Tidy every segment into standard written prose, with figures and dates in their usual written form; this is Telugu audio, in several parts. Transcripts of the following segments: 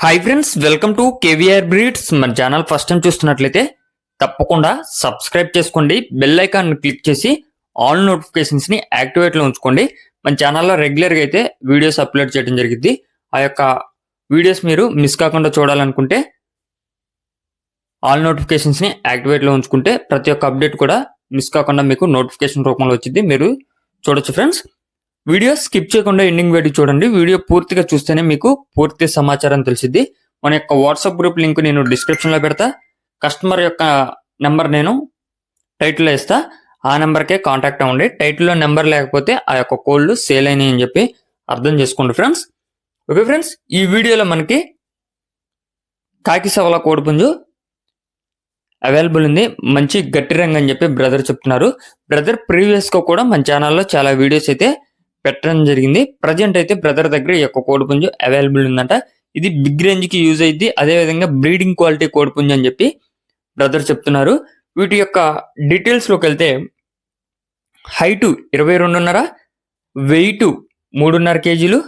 Hi friends, welcome to KVR breeds. మన ఛానల్ ఫస్ట్ టైం చూస్తున్నట్లయితే తప్పకుండా సబ్స్క్రైబ్ చేసుకోండి, బెల్ ఐకాన్ క్లిక్ చేసి ఆల్ నోటిఫికేషన్స్ ని యాక్టివేట్ లో ఉంచుకోండి. మన ఛానల్లో రెగ్యులర్ గా అయితే వీడియోస్ అప్లోడ్ చేయడం జరిగింది. ఆ యొక్క వీడియోస్ మీరు మిస్ కాకుండా చూడాలనుకుంటే ఆల్ నోటిఫికేషన్స్ ని యాక్టివేట్ లో ఉంచుకుంటే ప్రతి ఒక్క అప్డేట్ కూడా మిస్ కాకుండా మీకు నోటిఫికేషన్ రూపంలో వచ్చింది, మీరు చూడొచ్చు ఫ్రెండ్స్. వీడియో స్కిప్ చేయకుండా ఎండింగ్ వీడియో చూడండి. వీడియో పూర్తిగా చూస్తేనే మీకు పూర్తి సమాచారం తెలిసిద్ది. మన యొక్క వాట్సాప్ గ్రూప్ లింక్ నేను డిస్క్రిప్షన్ లో పెడతా. కస్టమర్ యొక్క నెంబర్ నేను టైటిల్లో ఇస్తా, ఆ నెంబర్కే కాంటాక్ట్ అవ్వండి. టైటిల్లో నెంబర్ లేకపోతే ఆ యొక్క కోళ్ళు సేల్ అయినాయి అని చెప్పి అర్థం చేసుకోండి ఫ్రెండ్స్. ఓకే ఫ్రెండ్స్, ఈ వీడియోలో మనకి కాకి సవల కోడిపుంజు అవైలబుల్ ఉంది. మంచి గట్టి రంగు అని చెప్పి బ్రదర్ చెప్తున్నారు. బ్రదర్ ప్రీవియస్ గా కూడా మన ఛానల్లో చాలా వీడియోస్ అయితే పెట్టడం జరిగింది. ప్రజెంట్ అయితే బ్రదర్ దగ్గర ఈ యొక్క కోడిపుంజు అవైలబుల్ ఉందంట. ఇది బిగ్ రేంజ్ కి యూజ్ అయింది, అదే విధంగా బ్రీడింగ్ క్వాలిటీ కోడిపుంజు అని చెప్పి బ్రదర్ చెప్తున్నారు. వీటి యొక్క డీటెయిల్స్ లోకి వెళ్తే హైట్ 22.5, వెయిట్ 3.5 కేజీలు,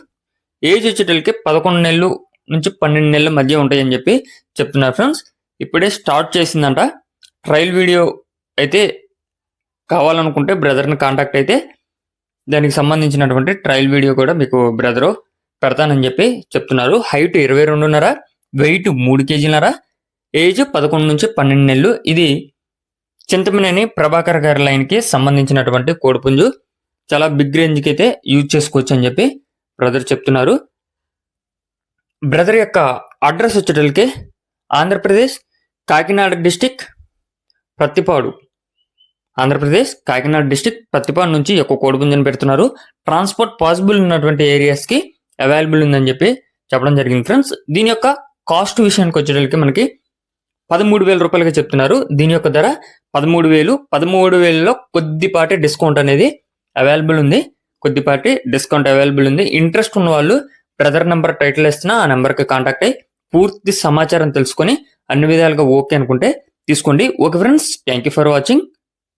ఏజ్ వచ్చేటలకి 11 నెలలు నుంచి 12 నెలల మధ్య ఉంటాయని చెప్పి చెప్తున్నారు ఫ్రెండ్స్. ఇప్పుడే స్టార్ట్ చేసిందంట. ట్రయల్ వీడియో అయితే కావాలనుకుంటే బ్రదర్ని కాంటాక్ట్ అయితే దానికి సంబంధించినటువంటి ట్రయల్ వీడియో కూడా మీకు బ్రదరు పెడతానని చెప్పి చెప్తున్నారు. హైట్ 22.5, వెయిట్ 3 కేజీలన్నర, ఏజ్ 11 నుంచి 12 నెలలు. ఇది చింతమనేని ప్రభాకర్ గారి లైన్కి సంబంధించినటువంటి కోడిపుంజు. చాలా బిగ్ రేంజ్కి అయితే యూజ్ చేసుకోవచ్చు అని చెప్పి బ్రదర్ చెప్తున్నారు. బ్రదర్ యొక్క అడ్రస్ వచ్చేటలకి ఆంధ్రప్రదేశ్ కాకినాడ డిస్టిక్ ప్రత్తిపాడు, ఆంధ్రప్రదేశ్ కాకినాడ డిస్టిక్ ప్రత్తిపాడు నుంచి యొక్క కోడిపుంజుని పెడుతున్నారు. ట్రాన్స్పోర్ట్ పాసిబుల్ ఉన్నటువంటి ఏరియాస్కి అవైలబుల్ ఉందని చెప్పి చెప్పడం జరిగింది ఫ్రెండ్స్. దీని యొక్క కాస్ట్ విషయానికి వచ్చేటలకి మనకి 13,000 రూపాయలుగా చెప్తున్నారు. దీని యొక్క ధర 13,000. 13,000లో కొద్దిపాటి డిస్కౌంట్ అనేది అవైలబుల్ ఉంది, కొద్దిపాటి డిస్కౌంట్ అవైలబుల్ ఉంది. ఇంట్రెస్ట్ ఉన్న వాళ్ళు బ్రదర్ నెంబర్ టైటిల్ ఇస్తున్నా ఆ నెంబర్కి కాంటాక్ట్ అయ్యి పూర్తి సమాచారం తెలుసుకొని అన్ని విధాలుగా ఓకే అనుకుంటే తీసుకోండి. Okay friends, thank you for watching.